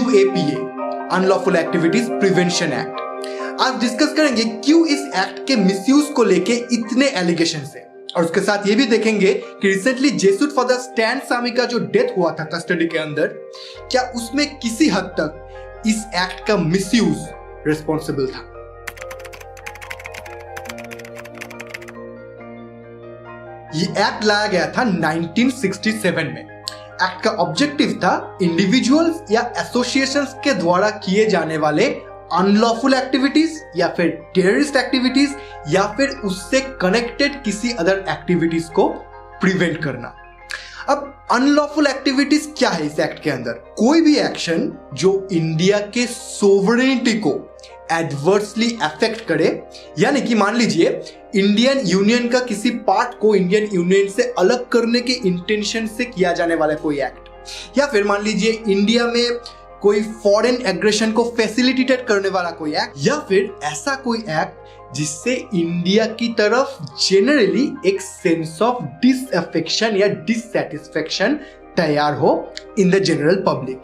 UAPA unlawful activities prevention act. आज discuss करेंगे क्यों इस एक्ट के मिसयूज को लेके इतने एलिगेशन है, और उसके साथ ये भी देखेंगे कि रिसेंटली जेसूट फादर स्टैन सामी का जो डेथ हुआ था कस्टडी के अंदर, क्या उसमें किसी हद तक इस एक्ट का मिसयूज रिस्पॉन्सिबल था। ये एक्ट लाया गया था 1967 में। एक्ट का ऑब्जेक्टिव था इंडिविजुअल्स या एसोसिएशंस के द्वारा किए जाने वाले अनलॉफुल एक्टिविटीज या फिर टेररिस्ट एक्टिविटीज या फिर उससे कनेक्टेड किसी अदर एक्टिविटीज को प्रिवेंट करना। अब अनलॉफुल एक्टिविटीज क्या है इस एक्ट के अंदर? कोई भी एक्शन जो इंडिया के सोवरेनिटी को एडवर्सली अफेक्ट करे, यानी कि मान लीजिए इंडियन यूनियन का किसी पार्ट को इंडियन यूनियन से अलग करने के इंटेंशन से किया जाने वाला कोई एक्ट, या फिर मान लीजिए इंडिया में कोई फॉरेन एग्रेशन को फैसिलिटेट करने वाला कोई एक्ट, या फिर ऐसा कोई एक्ट जिससे इंडिया की तरफ जनरली एक सेंस ऑफ डिसअफेक्शन या डिससैटिस्फैक्शन तैयार हो in the general public.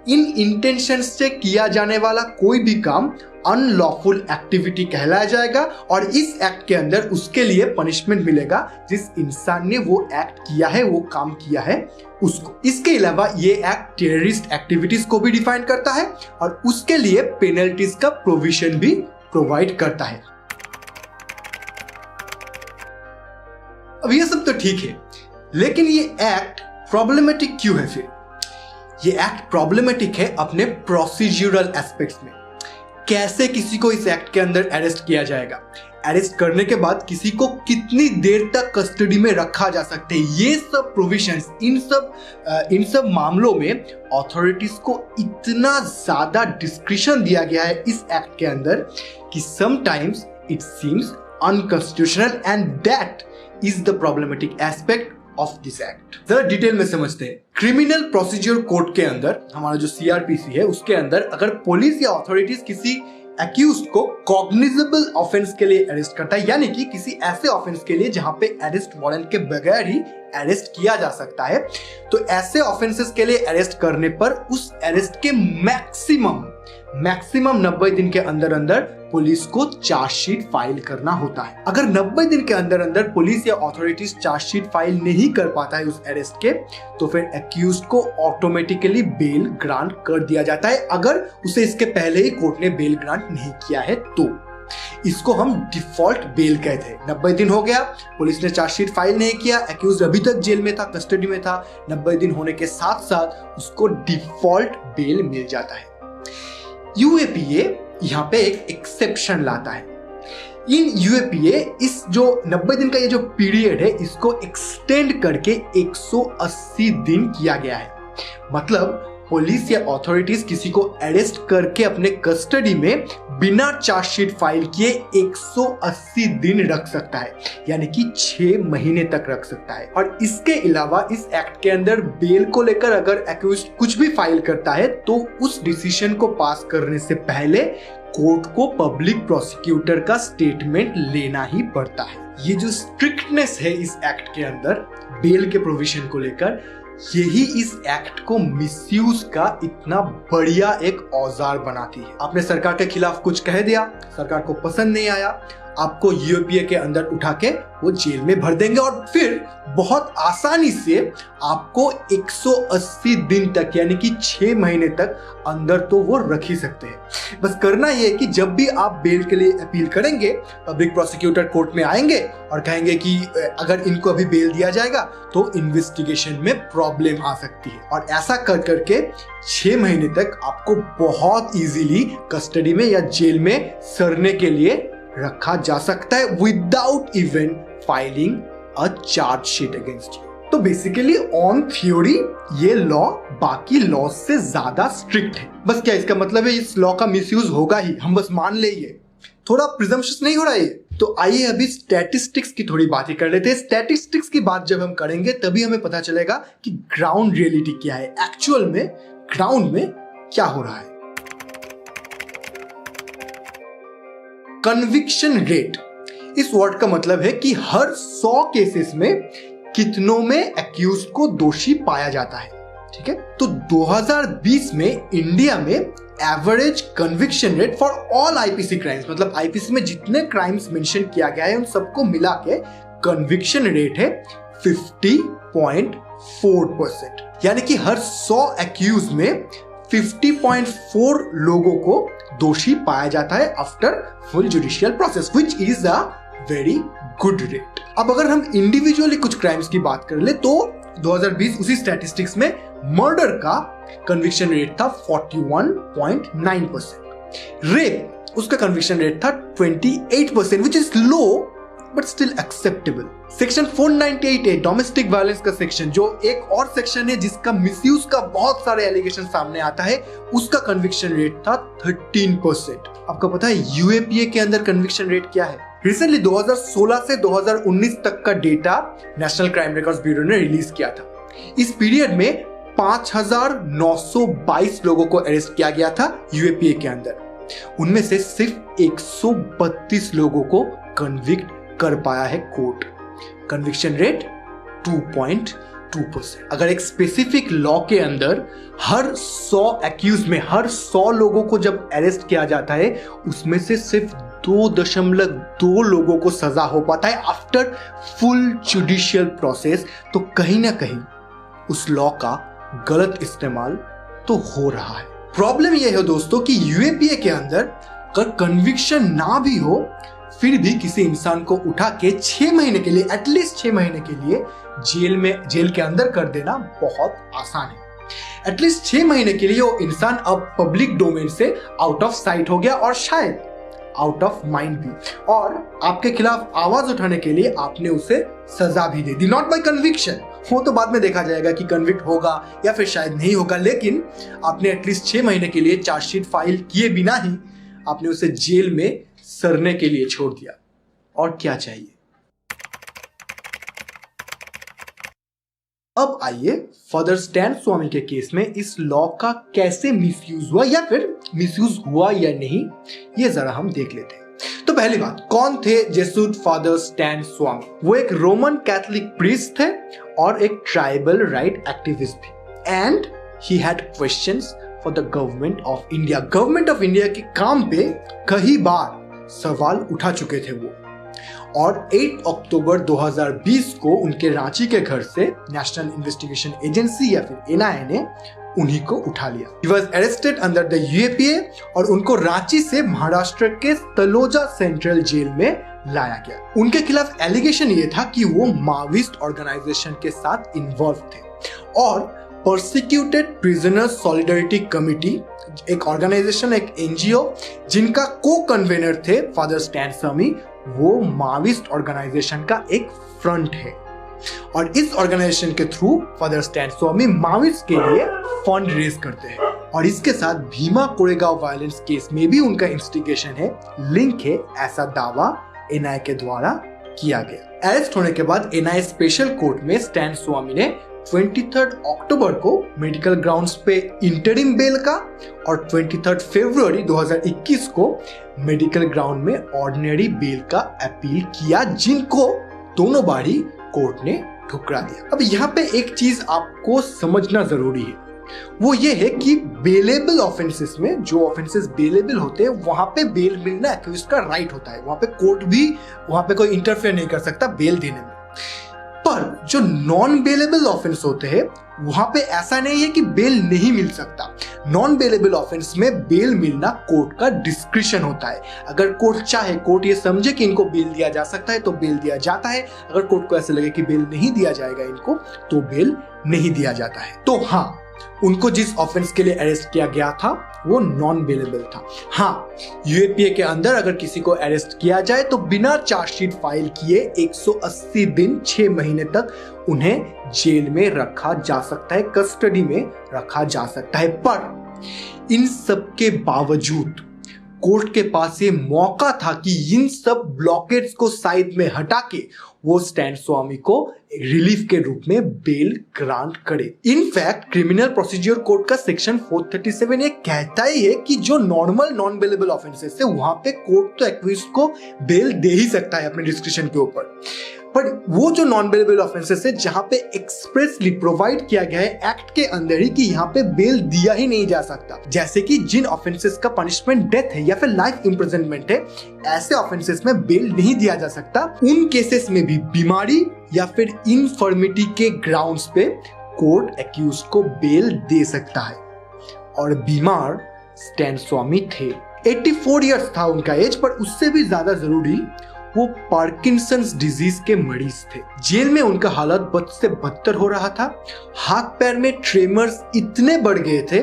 In intention से किया जाने वाला कोई भी काम अनलॉफुल एक्टिविटी कहलाया जाएगा, और इस एक्ट के अंदर उसके लिए पनिशमेंट मिलेगा जिस इंसान ने वो एक्ट किया है, वो काम किया है उसको। इसके अलावा ये एक्ट टेररिस्ट एक्टिविटीज को भी डिफाइन करता है और उसके लिए पेनल्टीज का प्रोविजन भी प्रोवाइड करता है। अब ये सब तो ठीक है, लेकिन ये एक्ट प्रॉब्लमेटिक क्यों है? फिर ये एक्ट प्रॉब्लमेटिक है अपने प्रोसीजरल एस्पेक्ट्स में। कैसे किसी को इस एक्ट के अंदर अरेस्ट किया जाएगा, अरेस्ट करने के बाद किसी को कितनी देर तक कस्टडी में रखा जा सकते हैं, ये सब प्रोविजंस, इन सब मामलों में अथॉरिटीज को इतना ज्यादा डिस्क्रिशन दिया गया है इस एक्ट के अंदर कि sometimes it seems unconstitutional, and that is the problematic aspect of this act. जरा डिटेल में समझते हैं। क्रिमिनल प्रोसीजर कोड के अंदर, हमारा जो CRPC है, उसके अंदर अगर पुलिस या अथॉरिटीज किसी एक्यूज्ड को कॉग्निजेबल ऑफेंस के लिए अरेस्ट करता है, यानी कि किसी ऐसे ऑफेंस के लिए जहां पे अरेस्ट वारंट के बगैर ही अरेस्ट किया जा सकता है, तो ऐसे ऑफेंसेस के लिए अरेस्ट करने पर उस अरेस्ट के मैक्सिमम 90 दिन के अंदर अंदर पुलिस को चार्जशीट फाइल करना होता है। अगर 90 दिन के अंदर अंदर पुलिस या अथॉरिटीज चार्जशीट फाइल नहीं कर पाता है उस अरेस्ट के, तो फिर एक्यूज्ड को ऑटोमेटिकली बेल ग्रांट कर दिया जाता है, अगर उसे इसके पहले ही कोर्ट ने बेल ग्रांट नहीं किया है तो। इसको हम डिफॉल्ट बेल कहते हैं। 90 दिन हो गया, पुलिस ने चार्जशीट फाइल नहीं किया, एक्यूज्ड अभी तक जेल में था, कस्टडी में था, 90 दिन होने के साथ साथ उसको डिफॉल्ट बेल मिल जाता है। UAPA यहाँ पे एक एक्सेप्शन लाता है। इन UAPA इस जो 90 दिन का ये जो पीरियड है, इसको एक्सटेंड करके 180 दिन किया गया है। मतलब पुलिस या अथॉरिटीज किसी को अरेस्ट करके अपने कस्टडी में बिना चार्जशीट फाइल किए 180 दिन रख सकता है, यानी कि 6 महीने तक रख सकता है। और इसके अलावा इस एक्ट के अंदर बेल को लेकर अगर एक्यूज्ड कुछ भी फाइल करता है तो उस डिसीजन को पास करने से पहले कोर्ट को पब्लिक प्रोसिक्यूटर का स्टेटमेंट लेना ही पड़ता है। ये जो स्ट्रिक्टनेस है इस एक्ट के अंदर बेल के प्रोविजन को लेकर, यही इस एक्ट को मिसयूज का इतना बढ़िया एक औजार बनाती है। आपने सरकार के खिलाफ कुछ कह दिया, सरकार को पसंद नहीं आया, आपको UAPA के अंदर उठा के वो जेल में भर देंगे और फिर बहुत आसानी से आपको 180 दिन तक, यानी कि 6 महीने तक अंदर तो वो रख ही सकते हैं। बस करना ये है कि जब भी आप बेल के लिए अपील करेंगे, पब्लिक प्रोसिक्यूटर कोर्ट में आएंगे और कहेंगे कि अगर इनको अभी बेल दिया जाएगा तो इन्वेस्टिगेशन में प्रॉब्लम आ सकती है, और ऐसा कर करके 6 महीने तक आपको बहुत इजीली कस्टडी में या जेल में सरने के लिए रखा जा सकता है without even filing a chargesheet against you. तो बेसिकली ऑन थ्योरी ये लॉ बाकी लॉ से ज्यादा स्ट्रिक्ट है। बस क्या इसका मतलब है इस लॉ का मिसयूज होगा ही, हम बस मान ले? ये थोड़ा प्रिजम्पशंस नहीं हो रहा है? तो आइए अभी स्टैटिस्टिक्स की थोड़ी बात ही कर लेते हैं। स्टैटिस्टिक्स की बात जब हम करेंगे तभी हमें पता चलेगा कि ग्राउंड रियलिटी क्या है, एक्चुअल में ग्राउंड में क्या हो रहा है। कन्विक्शन रेट, इस वर्ड का मतलब है कि हर 100 केसेस में कितनों में एक्यूज को दोषी पाया जाता है। ठीक है। तो 2020 में इंडिया में average conviction rate for all IPC crimes, मतलब आईपीसी में जितने क्राइम्स मेंशन किया गया है उन सबको मिला के कन्विक्शन रेट है 50.4%, यानी कि हर 100 एक्यूज में 50.4 लोगों को दोषी पाया जाता है after full judicial process, which is a very good rate. अब अगर हम इंडिविजुअली कुछ क्राइम्स की बात कर ले तो 2020 उसी स्टैटिस्टिक्स में मर्डर का कन्विक्शन रेट था 41.9%, रेप उसका कन्विक्शन रेट था 28%, which is low but still acceptable। Section 498A domestic violence का सेक्शन, जो एक और सेक्शन है जिसका मिसयूज का बहुत सारे एलिगेशन सामने आता है, उसका कन्विक्शन रेट था 13%। आपको पता है यूएपीए के अंदर कन्विक्शन रेट क्या है? रिसेंटली 2016 से 2019 तक का data national crime records bureau ने रिलीज किया था। इस पीरियड में 5,922 लोगों को अरेस्ट किया गया था यूएपीए के अंदर, उनमें से सिर्फ 132 लोगों को कन्विक्ट कर पाया है कोर्ट। Conviction rate 2.2%। अगर एक स्पेसिफिक लॉ के अंदर हर 100 एक्यूज में हर 100 लोगों को जब अरेस्ट किया जाता है उसमें से सिर्फ 2.2 लोगों को सजा हो पाता है आफ्टर फुल जुडिशियल प्रोसेस, तो कहीं ना कहीं उस लॉ का गलत इस्तेमाल तो हो रहा है। प्रॉब्लम यह है दोस्तों कि यूएपीए के अंदर अगर कन्विक्शन ना भी हो फिर भी किसी इंसान को उठा के 6 महीने के लिए, एटलीस्ट 6 महीने के लिए जेल के अंदर कर देना बहुत आसान है। एटलीस्ट 6 महीने के लिए वो इंसान अब पब्लिक डोमेन से आउट ऑफ साइट हो गया और शायद आउट ऑफ माइंड भी, और आपके खिलाफ आवाज उठाने के लिए आपने उसे सजा भी दे दी, नॉट बाय कन्विक्शन। वो तो बाद में देखा जाएगा कि कन्विक्ट होगा या फिर शायद नहीं होगा, लेकिन आपने एटलीस्ट 6 महीने के लिए चार्जशीट फाइल किए बिना ही आपने उसे जेल में सड़ने के लिए छोड़ दिया। और क्या चाहिए? अब आइए फादर स्टैन स्वामी के केस में इस लॉ का कैसे मिसयूज हुआ या फिर मिसयूज हुआ या नहीं, ये जरा हम देख लेते हैं। तो पहली बात, कौन थे जेसुइट फादर स्टैन स्वामी? वो एक रोमन कैथोलिक प्रीस्ट थे और एक ट्राइबल राइट एक्टिविस्ट भी, and he had questions for the government of India. Government of India के काम पे कई बार सवाल उठा चुके थे वो, और 8 अक्टूबर 2020 को उनके रांची के घर से नेशनल इन्वेस्टिगेशन एजेंसी या फिर एनआईए ने उन्हीं को उठा लिया। He was arrested under the UAPA और उनको रांची से महाराष्ट्र के तलोजा सेंट्रल जेल में लाया गया। उनके खिलाफ एलिगेशन ये था कि वो माओइस्ट ऑर्गेनाइजेशन के साथ इन्वॉल्व थे, और परसिक्यूटेड प्रिजनर्स सॉलिडरिटी कमिटी, एक ऑर्गेनाइजेशन, एक एनजीओ जिनका को कन्वेनर थे फादर स्टैन स्वामी, वो माओइस्ट ऑर्गेनाइजेशन का एक फ्रंट है, और इस ऑर्गेनाइजेशन के थ्रू फादर स्टैन स्वामी माओइस्ट के लिए फंड रेज करते हैं। और इसके साथ भीमा कोरेगांव वायलेंस केस में भी उनका इंस्टिगेशन है, लिंक है, ऐसा दावा एनआईए के द्वारा किया गया। अरेस्ट होने के बाद एनआईए स्पेशल कोर्ट में स्टैन स्वामी ने 23 अक्टूबर को मेडिकल ग्राउंड्स पे इंटरिम बेल का और 23 फरवरी 2021 को मेडिकल ग्राउंड में ऑर्डिनरी बेल का अपील किया, जिनको दोनों बारी कोर्ट ने ठुकरा दिया। अब यहाँ पे एक चीज आपको समझना जरूरी है, वो ये है कि बेलेबल ऑफेंसेस में, जो ऑफेंसेस बेलेबल होते हैं वहां पे बेल मिलना एक्यूज्ड का राइट होता है, वहां पे कोर्ट भी वहां पे कोई इंटरफेयर नहीं कर सकता बेल देने में। पर जो नॉन बेलेबल ऑफेंस होते हैं वहां पे ऐसा नहीं है कि बेल नहीं मिल सकता। नॉन बेलेबल ऑफेंस में बेल मिलना कोर्ट का डिस्क्रिशन होता है। अगर कोर्ट चाहे, कोर्ट ये समझे कि इनको बेल दिया जा सकता है तो बेल दिया जाता है, अगर कोर्ट को ऐसे लगे कि बेल नहीं दिया जाएगा इनको तो बेल नहीं दिया जाता है। तो हाँ, उनको जिस ऑफेंस के लिए अरेस्ट किया गया था वो नॉन बेलेबल था। हाँ, यूएपीए के अंदर अगर किसी को अरेस्ट किया जाए तो बिना चार्जशीट फाइल किए 180 दिन 6 महीने तक उन्हें जेल में रखा जा सकता है, कस्टडी में रखा जा सकता है। पर इन सब के बावजूद कोर्ट के पास ये मौका था कि इन सब ब्लॉकेट्स को साइड में हटा के वो स्टैन स्वामी को रिलीफ के रूप में बेल ग्रांट करे। इनफैक्ट क्रिमिनल प्रोसीजर कोड का सेक्शन 437 ये कहता ही है कि जो नॉर्मल नॉन बेलेबल ऑफेंसेस है वहां पे कोर्ट तो एक्यूज्ड को बेल दे ही सकता है अपने डिस्क्रिप्शन के ऊपर, पर वो जो नॉन बेलेबल ऑफेंसेस है जहां पे एक्सप्रेसली प्रोवाइड किया गया है एक्ट के अंदर ही कि यहाँ पे बेल दिया ही नहीं जा सकता, जैसे कि जिन ऑफेंसेस का पनिशमेंट डेथ है या फिर लाइफ इम्प्रिजनमेंट है, ऐसे ऑफेंसेस में बेल नहीं दिया जा सकता। उन केसेस में भी बीमारी या फिर इनफर्मिटी के ग्राउंड्स पे कोर्ट एक्यूज को बेल दे सकता है। और बीमार स्टैन स्वामी थे, 84 इयर्स था उनका एज, पर उससे भी ज्यादा जरूरी वो पार्किंसंस डिजीज के मरीज थे। जेल में उनका हालत बद से बदतर हो रहा था। हाथ पैर में ट्रेमर्स इतने बढ़ गए थे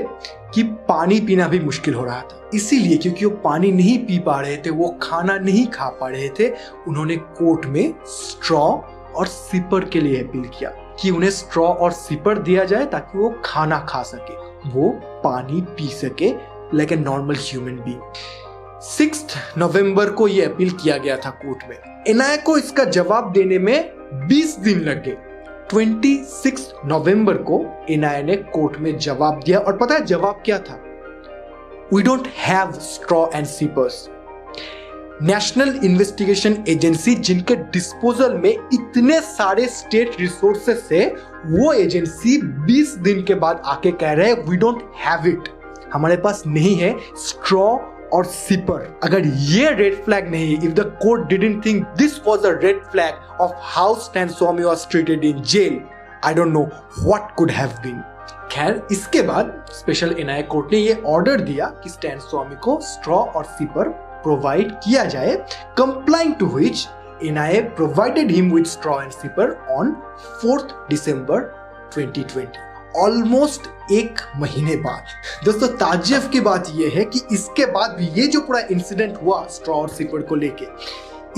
कि पानी पीना भी मुश्किल हो रहा था। इसीलिए क्योंकि वो पानी नहीं पी पा रहे थे, वो खाना नहीं खा पा रहे थे, उन्होंने कोर्ट में स्ट्रॉ और सिपर के लिए अपील किया कि उन्हें स्ट्रॉ और सिपर दिया जाए ताकि वो खाना खा सके, वो पानी पी सके like a normal human being. 6 नवंबर को ये अपील किया गया था कोर्ट में। एनआईए को इसका जवाब देने में 20 दिन लग गए। 26 नवंबर को एनआईए ने कोर्ट में जवाब दिया, और पता है जवाब क्या था? We don't have straw and sippers. National investigation agency, जिनके डिस्पोजल में इतने सारे स्टेट रिसोर्सेस है, वो एजेंसी 20 दिन के बाद आके कह रहे हैं वी डोंट हैव इट, हमारे पास नहीं है स्ट्रॉ और सिपर। अगर ये रेड फ्लैग नहीं, if the court didn't think this was a red flag of how Stan Swamy was treated in jail, I don't know what could have been. खैर, इसके बाद स्पेशल एनआईए कोर्ट ने ये ऑर्डर दिया कि स्टैन स्वामी को straw और सिपर प्रोवाइड किया जाए, complying to which NIA provided him with straw and sipper on 4 December 2020, almost 1 महीने बाद। दोस्तों, ताज्जुब की बात यह है कि इसके बाद भी ये जो पूरा इंसिडेंट हुआ स्ट्रॉ और सिपर को लेके,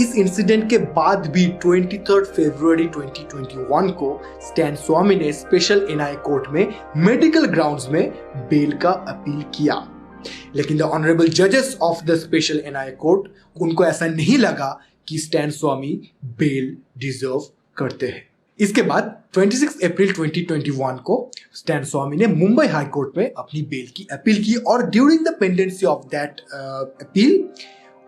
इस इंसिडेंट के बाद भी 23 फरवरी 2021 को स्टैन स्वामी ने स्पेशल एनआईए कोर्ट में मेडिकल ग्राउंड्स में बेल का अपील किया। लेकिन द ऑनरेबल जजेस of the special NIA court, उनको ऐसा नहीं लगा कि स्टैन स्वामी बेल डिजर्व करते हैं। इसके बाद 26 अप्रैल 2021 को स्टैन स्वामी ने मुंबई हाई कोर्ट में अपनी बेल की अपील की, और during the pendency of that appeal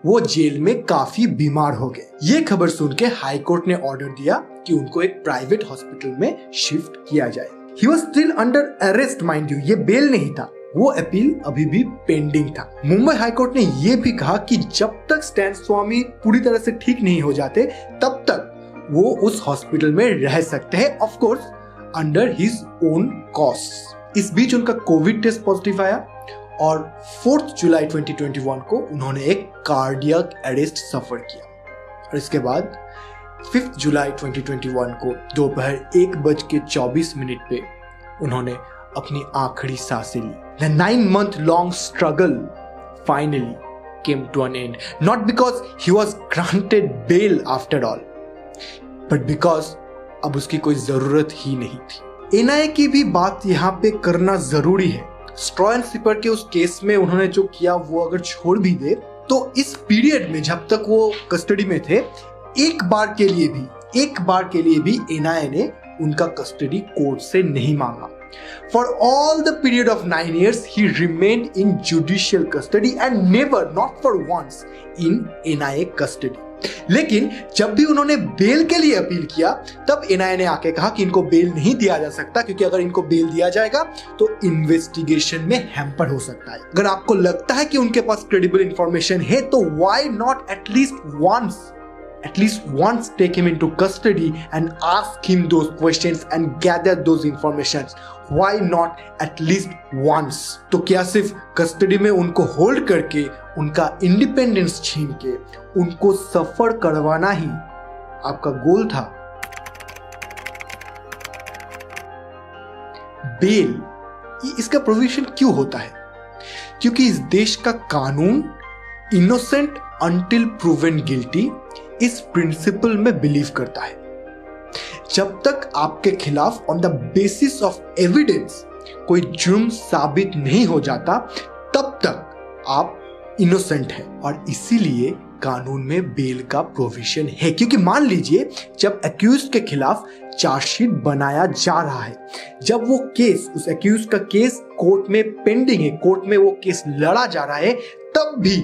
वो जेल में काफी बीमार हो गए। ये खबर सुन के हाई कोर्ट ने ऑर्डर दिया कि उनको एक प्राइवेट हॉस्पिटल में शिफ्ट किया जाए। He was still under arrest, mind you, ये बेल नहीं था, वो अपील अभी भी पेंडिंग था। मुंबई हाई कोर्ट ने यह भी कहा कि जब तक स्टैन स्वामी पूरी तरह से ठीक नहीं हो जाते तब तक वो उस हॉस्पिटल में रह सकते हैं, of course under his own cost. इस बीच उनका कोविड टेस्ट पॉजिटिव आया और 4 जुलाई 2021 को उन्होंने एक कार्डियक अरेस्ट सफर किया, और इसके बाद 5 जुलाई 2021 को दोपहर 1:24 पे उन्होंने अपनी आखिरी सांसें ली। The 9-month long struggle finally came to an end, not because he was granted bail after all, but because अब उसकी कोई जरूरत ही नहीं थी। एनआईए की भी बात यहाँ पे करना जरूरी है। स्ट्रॉ एंड सिपर के उस केस में उन्होंने जो किया वो अगर छोड़ भी दे, तो इस पीरियड में जब तक वो कस्टडी में थे, एक बार के लिए भी एनआईए ने उनका कस्टडी कोर्ट से नहीं मांगा। For all the period of 9 years, he remained in judicial custody and never, not for once, in NIA custody. लेकिन जब भी उन्होंने बेल के लिए अपील किया, तब एनआईए ने आके कहा कि इनको बेल नहीं दिया जा सकता, क्योंकि अगर इनको बेल दिया जाएगा तो इन्वेस्टिगेशन में हैम्पर हो सकता है। अगर आपको लगता है कि उनके पास क्रेडिबल इंफॉर्मेशन है, तो why not at least once take him into custody and ask him those questions and gather those informations. Why not at least once? तो क्या सिर्फ कस्टडी में उनको होल्ड करके, उनका इंडिपेंडेंस छीन के, उनको सफर करवाना ही आपका गोल था? बेल, इसका प्रोविजन क्यों होता है? क्योंकि इस देश का कानून इनोसेंट अंटिल प्रूवन गिल्टी इस प्रिंसिपल में बिलीव करता है। जब तक आपके खिलाफ on the basis of evidence कोई जुर्म साबित नहीं हो जाता, तब तक आप इनोसेंट हैं, और इसीलिए कानून में बेल का प्रोविजन है। क्योंकि मान लीजिए जब एक्यूज के खिलाफ चार्जशीट बनाया जा रहा है, जब वो केस, उस एक्यूज का केस कोर्ट में पेंडिंग है, कोर्ट में वो केस लड़ा जा रहा है, तब भी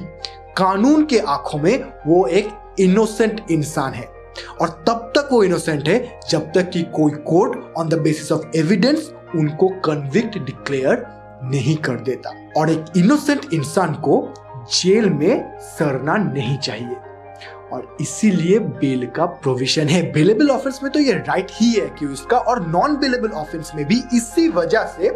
कानून के आंखों में वो एक इनोसेंट इंसान है। और तब तक वो इनोसेंट है जब तक कि कोई court on the basis of evidence उनको कन्विक्ट डिक्लेयर नहीं कर देता। और एक इनोसेंट इंसान को जेल में सड़ना नहीं चाहिए और इसीलिए बेल का प्रोविजन है। बेलेबल ऑफेंस में तो ये राइट ही है एक्यूज का, और नॉन बेलेबल ऑफेंस में भी इसी वजह से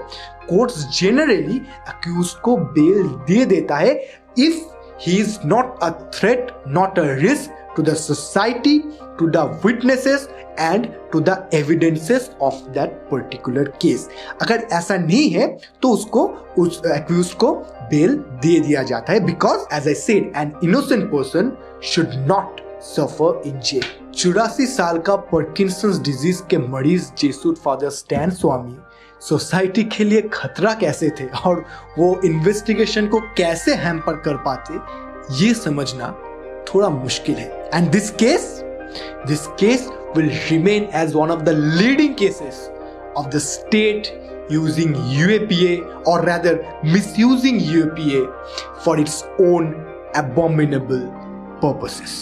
कोर्ट्स जनरली एक्यूज को बेल दे देता है if he is not a threat, not a risk to the society, to the witnesses and to the evidences of that particular case। अगर ऐसा नहीं है तो उसको उस accused को बेल दे दिया जाता है because as I said an innocent person should not suffer in jail। 84 साल का पार्किंसंस डिजीज के मरीज जेसुट फादर स्टैन स्वामी सोसाइटी के लिए खतरा कैसे थे और वो इन्वेस्टिगेशन को कैसे हैम्पर कर पाते, ये समझना थोड़ा मुश्किल है। And this case will remain as one of the leading cases of the state using UAPA, or rather misusing UAPA for its own abominable purposes।